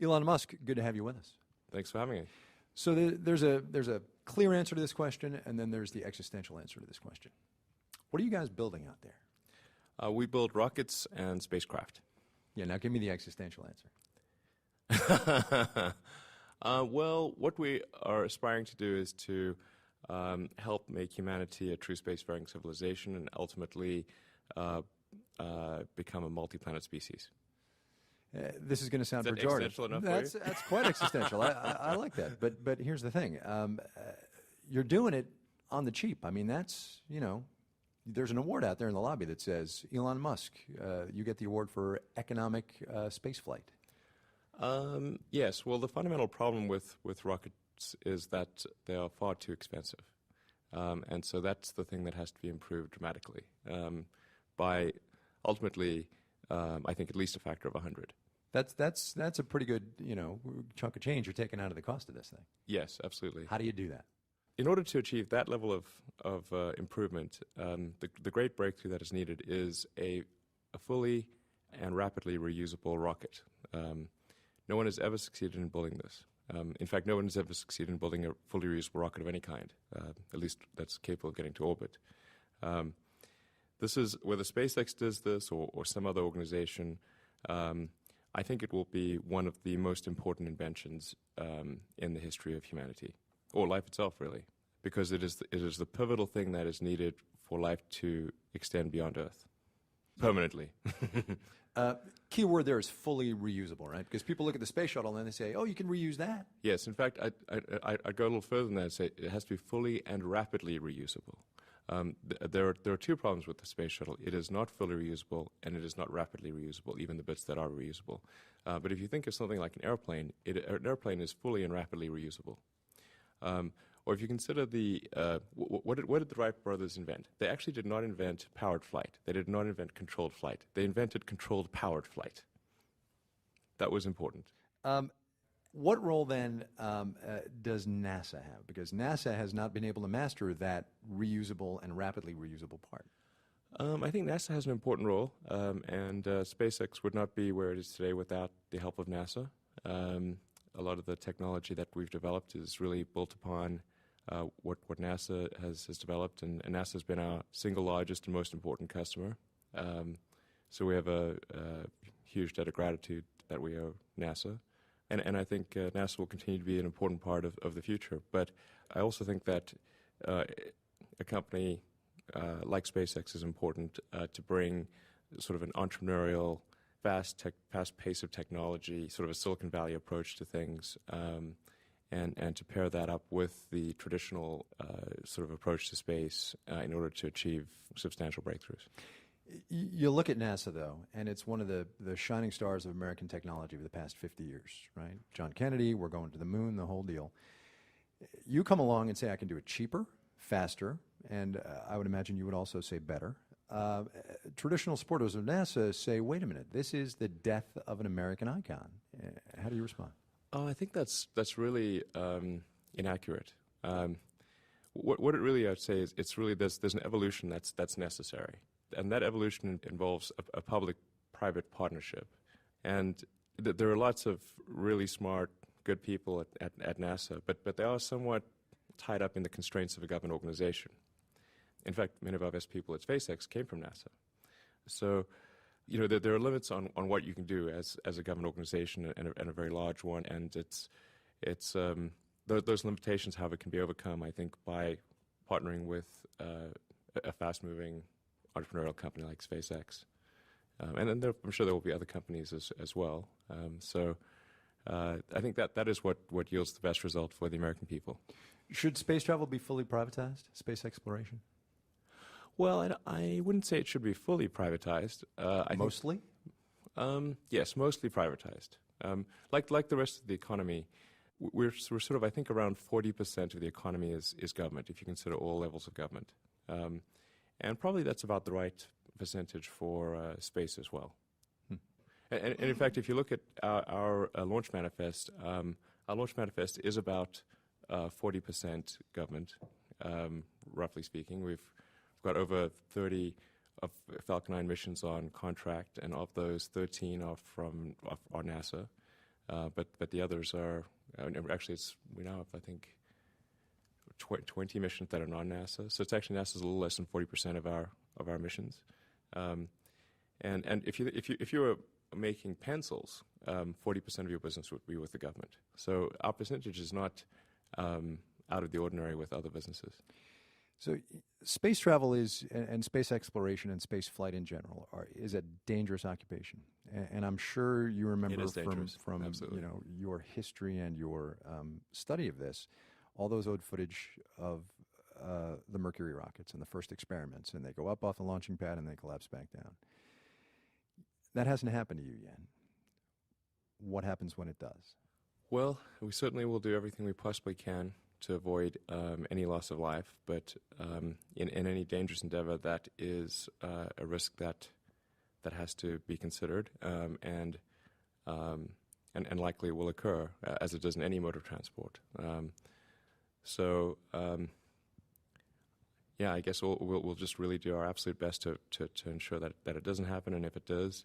Elon Musk, good to have you with us. Thanks for having me. So there's a clear answer to this question, and then there's the existential answer to this question. What are you guys building out there? We build rockets and spacecraft. Yeah, now give me the existential answer. Well, what we are aspiring to do is to help make humanity a true spacefaring civilization and ultimately become a multi-planet species. This is going to sound Is that pejorative. existential enough for you? That's quite existential. I like that. But here's the thing. You're doing it on the cheap. I mean, that's, there's an award out there in the lobby that says, Elon Musk, you get the award for economic spaceflight. Yes. Well, the fundamental problem with rockets is that they are far too expensive. And so that's the thing that has to be improved dramatically by ultimately, I think, at least a factor of 100. That's a pretty good, chunk of change you're taking out of the cost of this thing. Yes, absolutely. How do you do that? In order to achieve that level of improvement, the great breakthrough that is needed is a fully and rapidly reusable rocket. No one has ever succeeded in building this. In fact, no one has ever succeeded in building a fully reusable rocket of any kind, at least that's capable of getting to orbit. This is, whether SpaceX does this or some other organization, I think it will be one of the most important inventions in the history of humanity, or life itself, really, because it is the pivotal thing that is needed for life to extend beyond Earth permanently. Key word there is fully reusable, right? Because people look at the space shuttle and they say, oh, you can reuse that. Yes, in fact, I'd go a little further than that and say it has to be fully and rapidly reusable. There are two problems with the space shuttle. It is not fully reusable, and it is not rapidly reusable, even the bits that are reusable. But if you think of something like an airplane is fully and rapidly reusable. Or if you consider what did the Wright brothers invent? They actually did not invent powered flight. They did not invent controlled flight. They invented controlled powered flight. That was important. What role then does NASA have? Because NASA has not been able to master that reusable and rapidly reusable part. I think NASA has an important role, and SpaceX would not be where it is today without the help of NASA. A lot of the technology that we've developed is really built upon what NASA has developed, and NASA has been our single largest and most important customer. So we have a huge debt of gratitude that we owe NASA. And I think NASA will continue to be an important part of the future. But I also think that a company like SpaceX is important to bring sort of an entrepreneurial, fast pace of technology, sort of a Silicon Valley approach to things, and to pair that up with the traditional sort of approach to space in order to achieve substantial breakthroughs. You look at NASA, though, and it's one of the shining stars of American technology for the past 50 years, right? John Kennedy, we're going to the moon, the whole deal. You come along and say, I can do it cheaper, faster, and I would imagine you would also say better. Traditional supporters of NASA say, wait a minute, this is the death of an American icon. How do you respond? I think that's really inaccurate. What it really, I'd say, is it's really there's an evolution that's necessary. And that evolution involves a public-private partnership. And there are lots of really smart, good people at NASA, but they are somewhat tied up in the constraints of a government organization. In fact, many of our best people at SpaceX came from NASA. So, there are limits on what you can do as a government organization and a very large one. And those limitations, however, can be overcome, I think, by partnering with a fast-moving entrepreneurial company like SpaceX. And then I'm sure there will be other companies as well. So I think that is what yields the best result for the American people. Should space travel be fully privatized, space exploration? Well, I wouldn't say it should be fully privatized. Mostly? Yes, mostly privatized. Like the rest of the economy, we're sort of, I think, around 40% of the economy is government, if you consider all levels of government. And probably that's about the right percentage for space as well. And in fact, if you look at our launch manifest is about 40% government, roughly speaking. We've got over 30 of Falcon 9 missions on contract, and of those, 13 are from NASA. But the others are actually we now have, I think, 20 missions that are non-NASA. So it's actually NASA's a little less than 40% of our missions. And if you were making pencils, 40% of your business would be with the government. So our percentage is not out of the ordinary with other businesses. So space travel is, and space exploration and space flight in general, is a dangerous occupation. And I'm sure you remember from your history and your study of this, all those old footage of the Mercury rockets and the first experiments, and they go up off the launching pad and they collapse back down. That hasn't happened to you yet. What happens when it does? Well, we certainly will do everything we possibly can to avoid any loss of life, but in any dangerous endeavor, that is a risk that has to be considered and likely will occur, as it does in any mode of transport. I guess we'll just really do our absolute best to ensure that it doesn't happen, and if it does,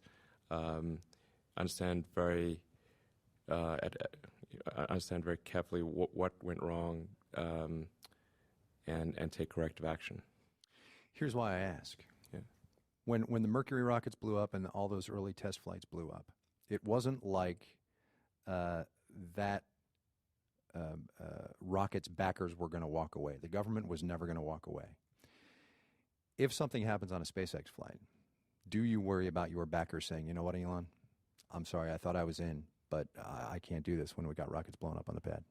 understand very carefully what went wrong and take corrective action. Here's why I ask. Yeah. When the Mercury rockets blew up and all those early test flights blew up, it wasn't like that rocket's backers were going to walk away. The government was never going to walk away. If something happens on a SpaceX flight, do you worry about your backers saying, you know what, Elon, I'm sorry, I thought I was in, but I can't do this when we got rockets blown up on the pad?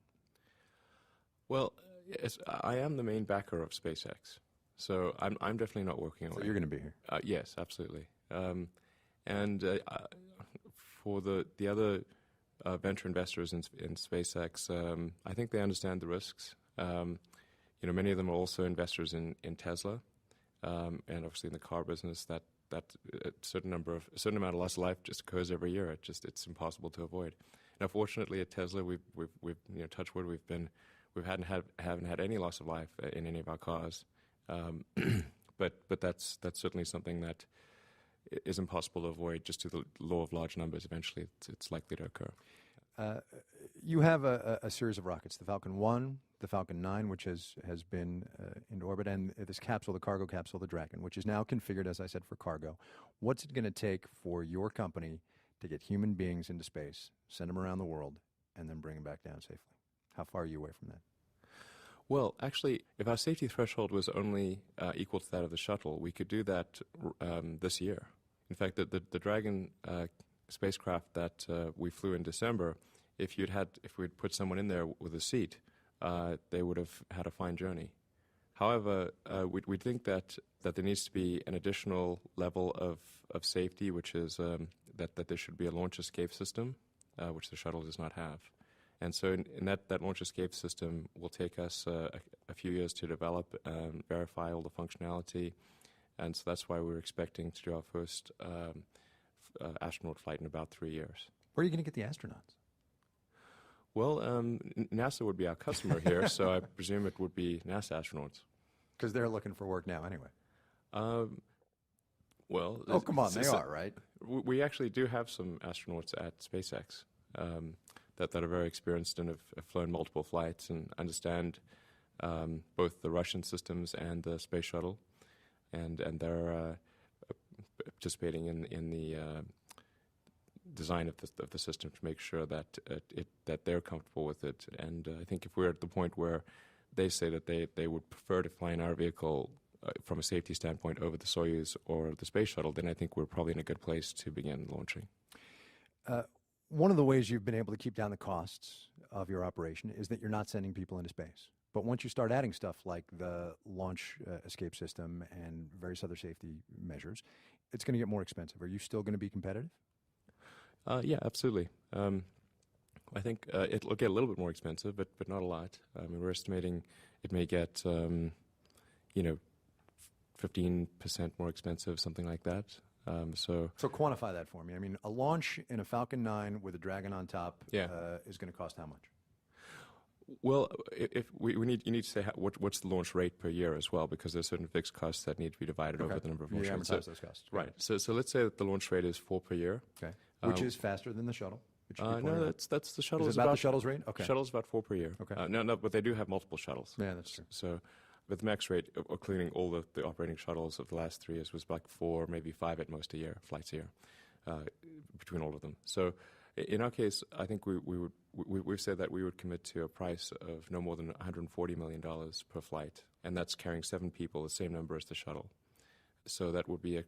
Well, yes, I am the main backer of SpaceX, so I'm definitely not working away. So you're going to be here? Yes, absolutely. For the other venture investors in SpaceX, I think they understand the risks. Many of them are also investors in Tesla, and obviously in the car business. That a certain amount of loss of life just occurs every year. It's impossible to avoid. Now, fortunately, at Tesla, we've touch wood, we haven't had any loss of life in any of our cars, but that's certainly something that is impossible to avoid. Just to the law of large numbers, eventually it's likely to occur. You have a series of rockets: the Falcon 1, the Falcon 9, which has been in orbit, and this capsule, the cargo capsule, the Dragon, which is now configured, as I said, for cargo. What's it going to take for your company to get human beings into space, send them around the world, and then bring them back down safely? How far are you away from that? Well, actually, if our safety threshold was only equal to that of the shuttle, we could do that this year. In fact, the Dragon spacecraft that we flew in December, if we'd put someone in there with a seat, they would have had a fine journey. However, we think that there needs to be an additional level of safety, which is that there should be a launch escape system, which the shuttle does not have. And so in that launch escape system will take us a few years to develop and verify all the functionality. And so that's why we're expecting to do our first astronaut flight in about 3 years. Where are you going to get the astronauts? Well, NASA would be our customer here, so I presume it would be NASA astronauts. Because they're looking for work now anyway. Well... Oh, come on, they are, right? We actually do have some astronauts at SpaceX that are very experienced and have flown multiple flights and understand both the Russian systems and the space shuttle. And they're participating in the design of the system to make sure that they're comfortable with it. And I think if we're at the point where they say that they would prefer to fly in our vehicle from a safety standpoint over the Soyuz or the space shuttle, then I think we're probably in a good place to begin launching. One of the ways you've been able to keep down the costs of your operation is that you're not sending people into space. But once you start adding stuff like the launch escape system and various other safety measures, it's going to get more expensive. Are you still going to be competitive? Yeah, absolutely. I think it'll get a little bit more expensive, but not a lot. I mean, we're estimating it may get 15% more expensive, something like that. So quantify that for me. I mean, a launch in a Falcon 9 with a Dragon on top is going to cost how much? Well, if you need to say what's the launch rate per year as well, because there's certain fixed costs that need to be divided over the number of launch rates. Amortize those costs. Right. So let's say that the launch rate is 4 per year. Okay. Which is faster than the shuttle. It should be No, pointed at? that's the shuttle. Is it about the shuttle's rate? Okay. Shuttle's about 4 per year. Okay. No, but they do have multiple shuttles. Yeah, that's true. So, but the max rate, including all the operating shuttles of the last 3 years, was like 4, maybe 5 at most flights a year, between all of them. So, in our case, I think we've said that we would commit to a price of no more than $140 million per flight, and that's carrying 7 people, the same number as the shuttle. So that would be a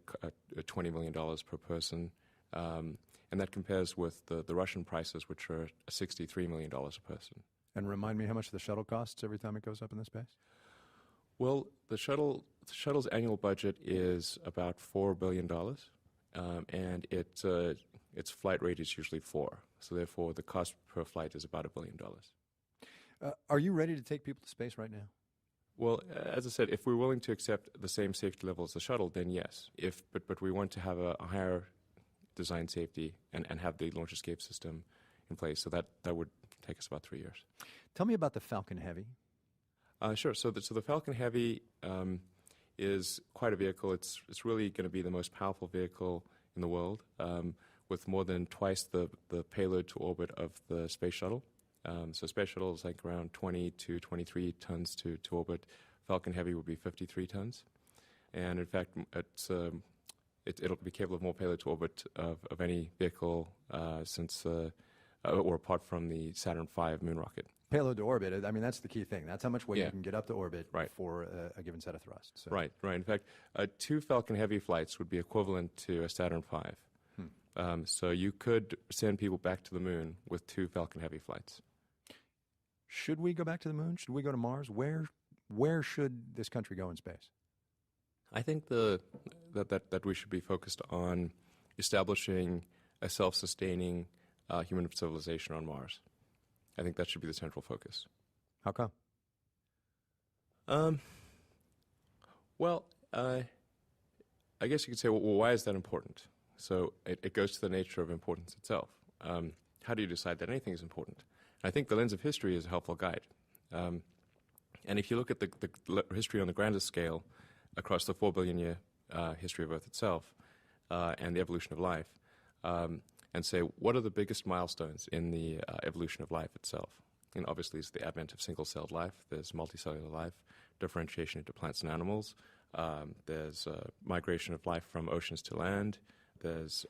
$20 million per person, and that compares with the Russian prices, which are $63 million a person. And remind me how much the shuttle costs every time it goes up in the space? Well, the shuttle's annual budget is about $4 billion, and its flight rate is usually 4. So therefore, the cost per flight is about $1 billion. Are you ready to take people to space right now? Well, as I said, if we're willing to accept the same safety level as the shuttle, then yes. But we want to have a higher design safety and have the launch escape system in place. So that would take us about 3 years. Tell me about the Falcon Heavy. Sure. So the Falcon Heavy is quite a vehicle. It's really going to be the most powerful vehicle in the world, with more than twice the payload to orbit of the space shuttle. So space shuttle is like around 20 to 23 tons to orbit. Falcon Heavy would be 53 tons. And in fact, it'll be capable of more payload to orbit of any vehicle since or apart from the Saturn V moon rocket. Payload to orbit, I mean, that's the key thing. That's how much weight Yeah. you can get up to orbit Right. for a given set of thrusts. So. Right. In fact, 2 Falcon Heavy flights would be equivalent to a Saturn V. So you could send people back to the moon with 2 Falcon Heavy flights. Should we go back to the moon? Should we go to Mars? Where should this country go in space? I think that we should be focused on establishing a self-sustaining human civilization on Mars. I think that should be the central focus. How come? Well, I guess you could say, well, why is that important? So it goes to the nature of importance itself. How do you decide that anything is important? I think the lens of history is a helpful guide. And if you look at the history on the grandest scale across the 4 billion year history of Earth itself and the evolution of life, and say, what are the biggest milestones in the evolution of life itself? And obviously, it's the advent of single-celled life. There's multicellular life, differentiation into plants and animals. There's migration of life from oceans to land. There's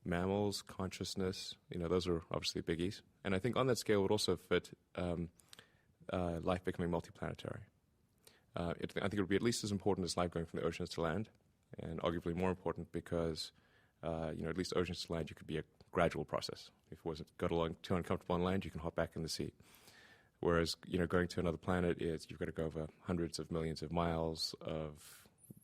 mammals, consciousness. Those are obviously biggies. And I think on that scale would also fit life becoming multiplanetary. I think it would be at least as important as life going from the oceans to land, and arguably more important because at least oceans to land, you could be a gradual process. If it got along too uncomfortable on land, you can hop back in the sea. Whereas, going to another planet you've got to go over hundreds of millions of miles of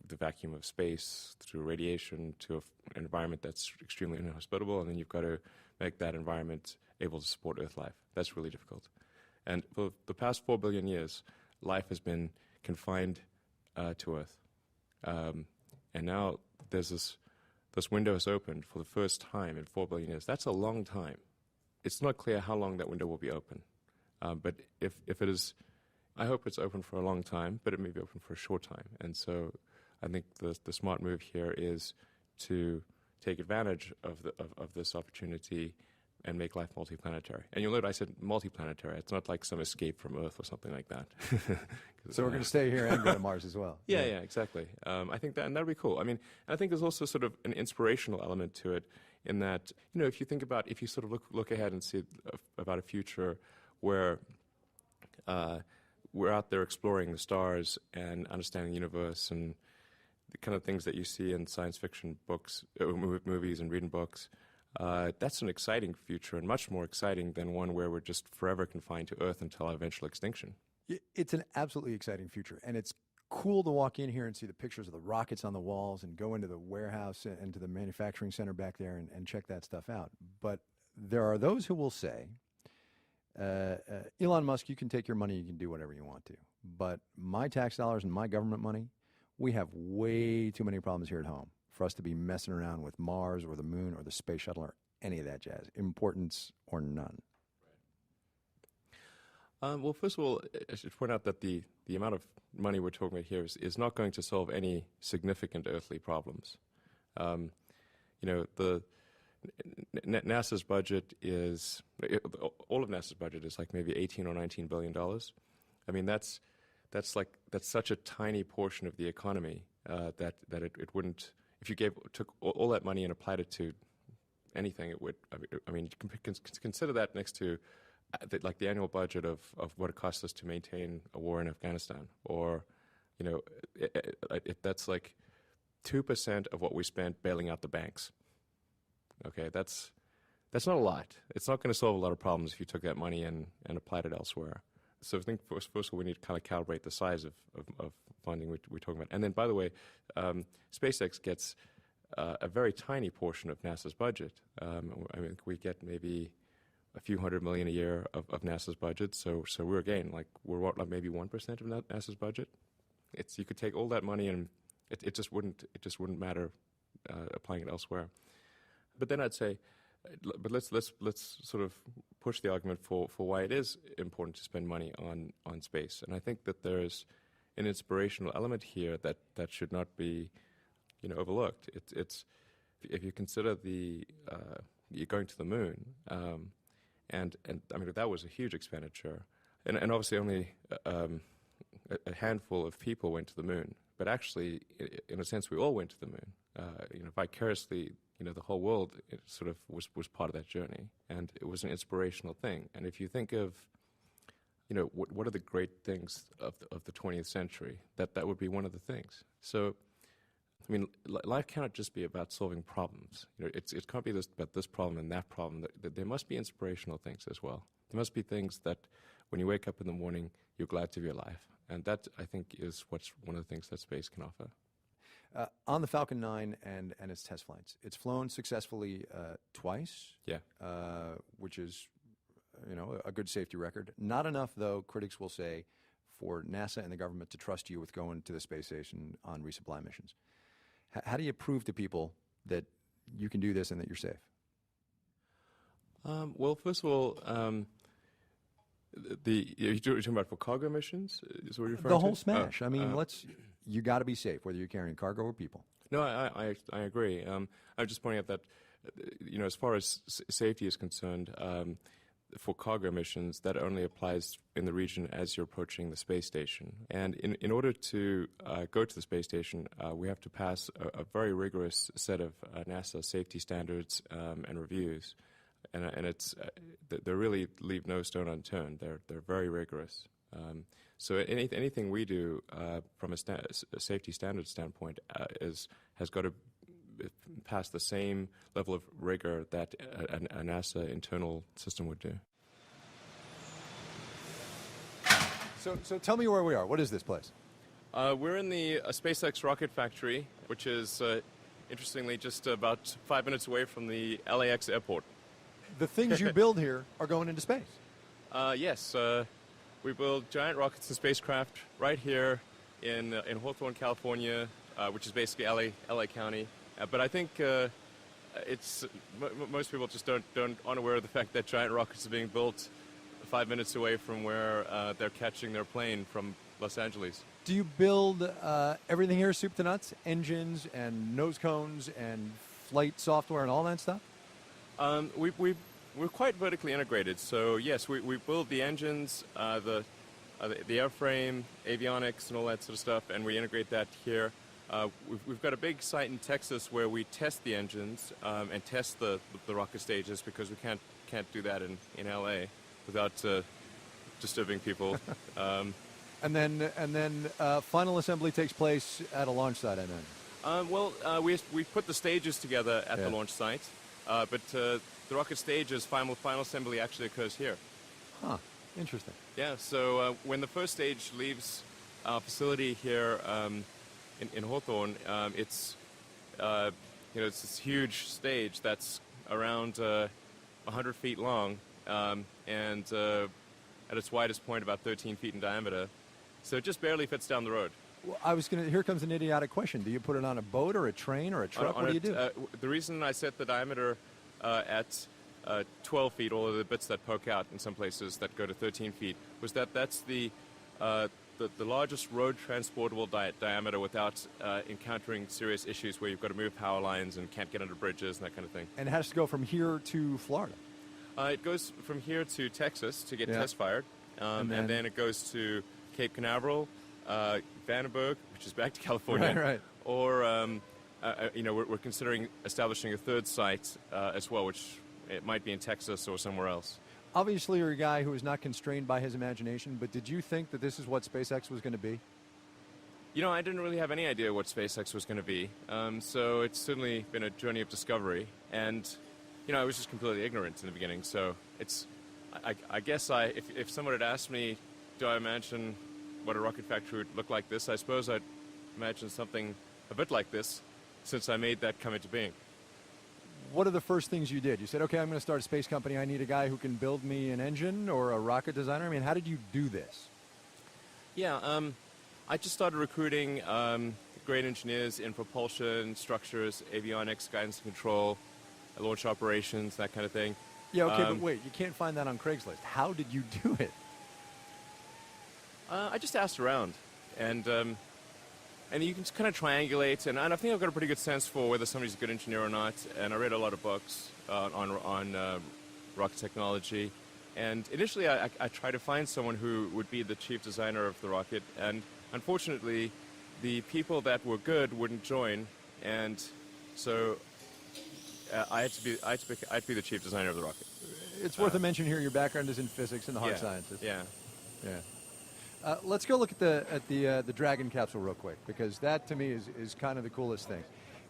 the vacuum of space through radiation to an environment that's extremely inhospitable, and then you've got to make that environment able to support Earth life. That's really difficult. And for the past 4 billion years, life has been confined to Earth. And now there's this window has opened for the first time in 4 billion years. That's a long time. It's not clear how long that window will be open. But if it is, I hope it's open for a long time, but it may be open for a short time. And so I think the smart move here is to take advantage of this opportunity and make life multiplanetary. And you'll note I said multiplanetary. It's not like some escape from Earth or something like that. So we're going to stay here and go to Mars as well. Yeah, exactly. I think that would be cool. I mean, I think there's also sort of an inspirational element to it in that, if you sort of look ahead and see about a future where we're out there exploring the stars and understanding the universe and the kind of things that you see in science fiction books, movies and reading books, that's an exciting future and much more exciting than one where we're just forever confined to Earth until our eventual extinction. It's an absolutely exciting future, and it's cool to walk in here and see the pictures of the rockets on the walls and go into the warehouse and to the manufacturing center back there and check that stuff out. But there are those who will say, Elon Musk, you can take your money, you can do whatever you want to. But my tax dollars and my government money, we have way too many problems here at home for us to be messing around with Mars or the moon or the space shuttle or any of that jazz, importance or none. Well, first of all, I should point out that the amount of money we're talking about here is not going to solve any significant earthly problems. The NASA's budget is, all of NASA's budget is like maybe 18 or 19 billion dollars. I mean, that's such a tiny portion of the economy that it wouldn't, if you took all that money and applied it to anything, it would. I mean, you can consider that next to like the annual budget of what it costs us to maintain a war in Afghanistan, or that's like 2% of what we spent bailing out the banks. Okay, that's not a lot. It's not going to solve a lot of problems if you took that money and applied it elsewhere. So I think first of all we need to kind of calibrate the size of funding we're talking about. And then, by the way, SpaceX gets a very tiny portion of NASA's budget. I mean, we get maybe a few $100 million a year of NASA's budget. So we're like maybe 1% of NASA's budget. You could take all that money and it just wouldn't matter applying it elsewhere. But then I'd say, but let's sort of push the argument for why it is important to spend money on space. And I think that there's an inspirational element here that should not be overlooked. It's if you consider you're going to the moon, and I mean that was a huge expenditure, and obviously only a handful of people went to the moon. But actually, in a sense, we all went to the moon. Vicariously, the whole world sort of was part of that journey, and it was an inspirational thing. And if you think of, what are the great things of the 20th century, that would be one of the things. So, I mean, life cannot just be about solving problems. It can't be about this problem and that problem. There must be inspirational things as well. There must be things that, when you wake up in the morning, you're glad to be alive. And that, I think, is what's one of the things that space can offer. On the Falcon 9 and its test flights, it's flown successfully twice, yeah, which is, a good safety record. Not enough, though, critics will say, for NASA and the government to trust you with going to the space station on resupply missions. How do you prove to people that you can do this and that you're safe? Well, first of all, you're talking about for cargo missions? Is what you're referring to? The whole smash. I mean, you got to be safe, whether you're carrying cargo or people. No, I agree. I was just pointing out that, as far as safety is concerned, for cargo missions, that only applies in the region as you're approaching the space station. And in order to go to the space station, we have to pass a very rigorous set of NASA safety standards and reviews. And it's they really leave no stone unturned. They're very rigorous. So anything we do from a safety standards standpoint has got to pass the same level of rigor that a NASA internal system would do. So tell me where we are. What is this place? We're in the SpaceX rocket factory, which is, interestingly, just about 5 minutes away from the LAX airport. The things you build here are going into space. Yes. We build giant rockets and spacecraft right here in Hawthorne, California, which is basically LA County. But I think most people just aren't aware of the fact that giant rockets are being built 5 minutes away from where they're catching their plane from Los Angeles. Do you build everything here, soup to nuts, engines and nose cones and flight software and all that stuff? We're quite vertically integrated. So yes, we build the engines, the airframe, avionics, and all that sort of stuff, and we integrate that here. We've got a big site in Texas where we test the engines and test the rocket stages, because we can't do that in LA without disturbing people. And then final assembly takes place at a launch site, I imagine. We put the stages together at the launch site, but the rocket stages final assembly actually occurs here. Huh. Interesting. Yeah. So when the first stage leaves our facility here in Hawthorne, it's this huge stage that's around 100 feet long and at its widest point about 13 feet in diameter. So it just barely fits down the road. Well, here comes an idiotic question. Do you put it on a boat or a train or a truck? What do you do? The reason I set the diameter at 12 feet, all of the bits that poke out in some places that go to 13 feet, was that's the the largest road transportable diameter without encountering serious issues where you've got to move power lines and can't get under bridges and that kind of thing. And it has to go from here to Florida. It goes from here to Texas to get Yeah. test fired, and then it goes to Cape Canaveral, Vandenberg, which is back to California, Right. or we're considering establishing a third site as well, which it might be in Texas or somewhere else. Obviously, you're a guy who is not constrained by his imagination, but did you think that this is what SpaceX was going to be? You know, I didn't really have any idea what SpaceX was going to be, so it's certainly been a journey of discovery, and I was just completely ignorant in the beginning. So I guess if someone had asked me, do I imagine what a rocket factory would look like this, I suppose I'd imagine something a bit like this, since I made that come into being. What are the first things you did? You said, okay, I'm going to start a space company. I need a guy who can build me an engine or a rocket designer. I mean, how did you do this? Yeah, I just started recruiting great engineers in propulsion, structures, avionics, guidance and control, launch operations, that kind of thing. Yeah, okay, but wait, you can't find that on Craigslist. How did you do it? I just asked around, and you can kind of triangulate, and I think I've got a pretty good sense for whether somebody's a good engineer or not, and I read a lot of books on rocket technology, and initially I tried to find someone who would be the chief designer of the rocket, and unfortunately the people that were good wouldn't join, and so I had to be the chief designer of the rocket. It's worth a mention here, your background is in physics and the hard sciences. Yeah. Let's go look at the Dragon capsule real quick, because that to me is kind of the coolest thing.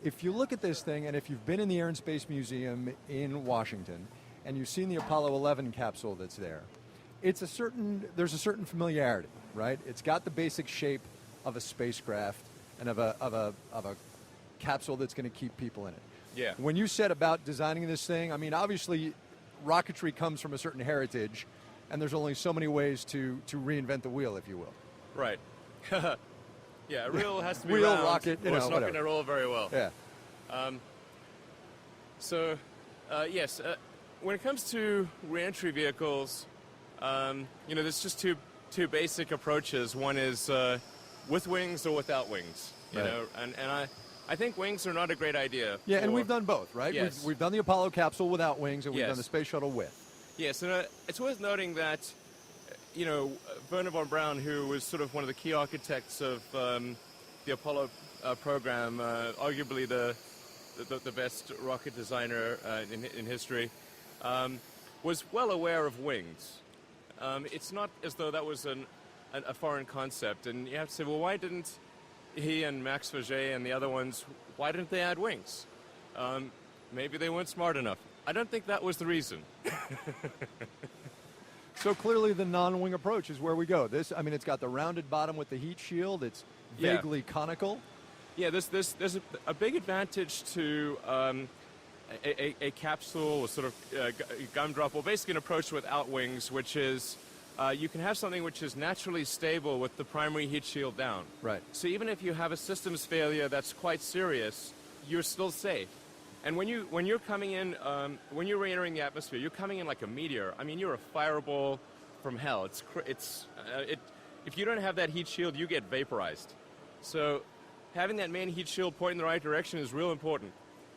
If you look at this thing, and if you've been in the Air and Space Museum in Washington, and you've seen the Apollo 11 capsule that's there, there's a certain familiarity, right? It's got the basic shape of a spacecraft and of a capsule that's going to keep people in it. Yeah. When you set about designing this thing, I mean, obviously, rocketry comes from a certain heritage, and there's only so many ways to reinvent the wheel, if you will. Right. Yeah, a reel has to be Wheel, round, rocket, or it's not whatever. going to roll very well. Yeah. Yes, when it comes to reentry vehicles, there's just two basic approaches. One is with wings or without wings. You Right. know, and I think wings are not a great idea. Yeah, and we've done both, right? Yes. We've done the Apollo capsule without wings, and we've Yes. done the space shuttle with. Yes, and it's worth noting that, Wernher von Braun, who was sort of one of the key architects of the Apollo program, arguably the best rocket designer in history, was well aware of wings. It's not as though that was a foreign concept, and you have to say, well, why didn't he and Max Faget and the other ones, why didn't they add wings? Maybe they weren't smart enough. I don't think that was the reason. So clearly the non-wing approach is where we go. It's got the rounded bottom with the heat shield. It's vaguely conical. Yeah, there's a big advantage to a capsule or sort of gumdrop, or basically an approach without wings, which is you can have something which is naturally stable with the primary heat shield down. Right. So even if you have a systems failure that's quite serious, you're still safe. And when you're coming in, when you're re-entering the atmosphere, you're coming in like a meteor. I mean, you're a fireball from hell. If you don't have that heat shield, you get vaporized. So having that main heat shield pointing in the right direction is real important.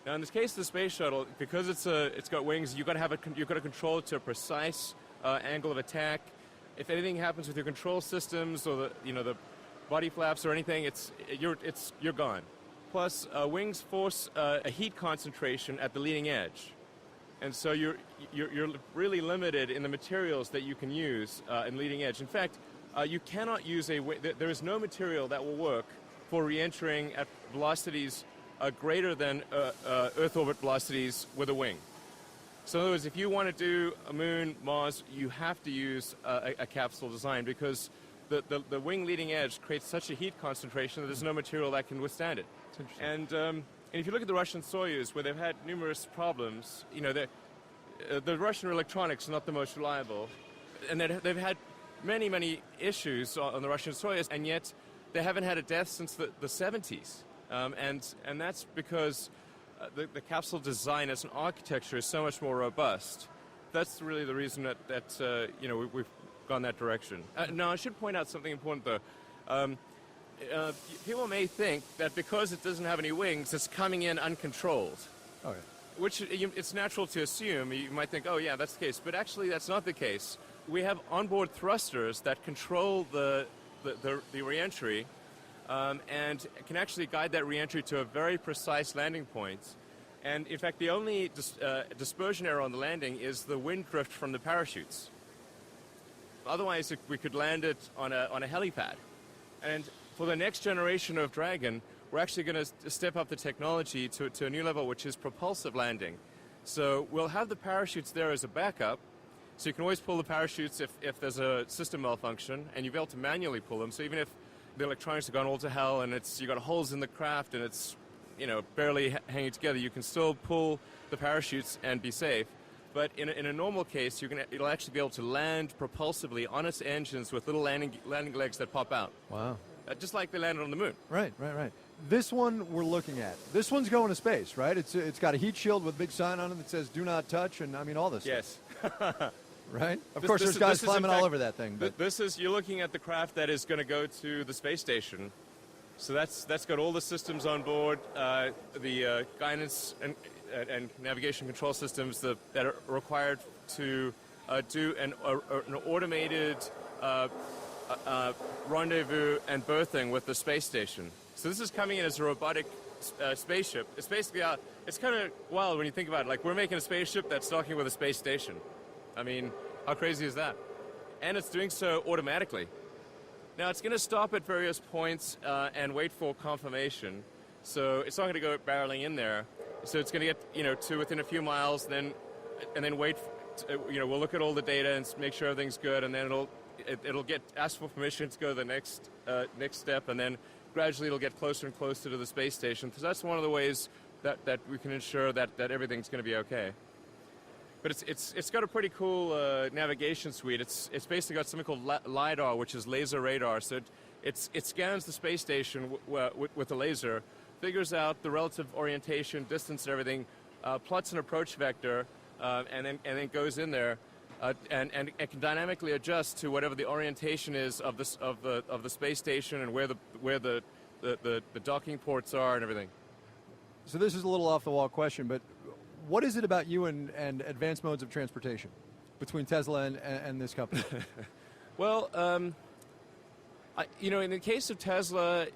Now, in this case, the space shuttle, because it's got wings, you've got to control it to a precise angle of attack. If anything happens with your control systems or the body flaps or anything, you're gone. Plus, wings force a heat concentration at the leading edge, and so you're really limited in the materials that you can use in leading edge. In fact, you cannot use there is no material that will work for re-entering at velocities greater than Earth orbit velocities with a wing. So in other words, if you want to do a moon, Mars, you have to use a capsule design, because the wing leading edge creates such a heat concentration that there's no material that can withstand it. And if you look at the Russian Soyuz, where they've had numerous problems, the Russian electronics are not the most reliable, and they've had many issues on the Russian Soyuz, and yet they haven't had a death since the 70s. And that's because the capsule design as an architecture is so much more robust. That's really the reason that gone that direction. Now, I should point out something important, though. People may think that because it doesn't have any wings, it's coming in uncontrolled. Oh, yeah. Which it's natural to assume. You might think, oh, yeah, that's the case. But actually, that's not the case. We have onboard thrusters that control the reentry and can actually guide that reentry to a very precise landing point. And in fact, the only dispersion error on the landing is the wind drift from the parachutes. Otherwise, we could land it on a helipad. And for the next generation of Dragon, we're actually going to step up the technology to a new level, which is propulsive landing. So we'll have the parachutes there as a backup. So you can always pull the parachutes if there's a system malfunction, and you'll be able to manually pull them. So even if the electronics have gone all to hell and you got holes in the craft and it's barely hanging together, you can still pull the parachutes and be safe. But in a normal case, it'll actually be able to land propulsively on its engines with little landing legs that pop out. Wow. Just like they landed on the moon. Right. This one we're looking at. This one's going to space, right? It's got a heat shield with a big sign on it that says "Do not touch," and I mean all this. Yes. Stuff. Right. Of course, there's guys climbing all over that thing. But you're looking at the craft that is going to go to the space station. So that's got all the systems on board, the guidance and navigation control systems that are required to do an automated rendezvous and berthing with the space station. So this is coming in as a robotic spaceship. It's basically it's kind of wild when you think about it. Like, we're making a spaceship that's docking with a space station. I mean, how crazy is that? And it's doing so automatically. Now, it's going to stop at various points and wait for confirmation. So it's not going to go barreling in there. So it's going to get, to within a few miles, and then wait. We'll look at all the data and make sure everything's good, and then it'll get asked for permission to go to the next step, and then gradually it'll get closer and closer to the space station. So that's one of the ways that we can ensure that everything's going to be okay. But it's got a pretty cool navigation suite. It's basically got something called LiDAR, which is laser radar. So it scans the space station with a laser, figures out the relative orientation, distance, and everything, plots an approach vector, and then goes in there, and it can dynamically adjust to whatever the orientation is of the space station and where the docking ports are and everything. So this is a little off the wall question, but what is it about you and advanced modes of transportation between Tesla and this company? Well, in the case of Tesla,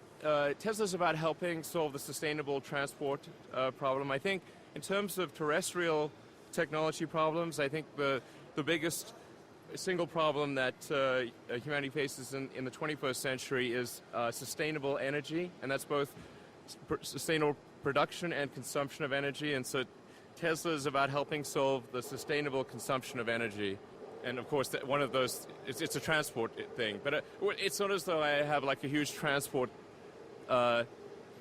Tesla's about helping solve the sustainable transport problem. I think in terms of terrestrial technology problems, I think the biggest single problem that humanity faces in the 21st century is sustainable energy, and that's both sustainable production and consumption of energy. And so Tesla is about helping solve the sustainable consumption of energy. And of course, one of those, it's a transport thing. But it's not as though I have like a huge transport, because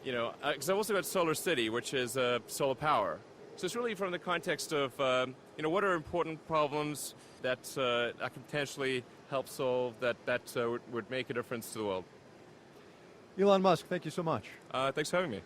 I've also got Solar City, which is solar power. So it's really from the context of, what are important problems that I can potentially help solve that would make a difference to the world. Elon Musk, thank you so much. Thanks for having me.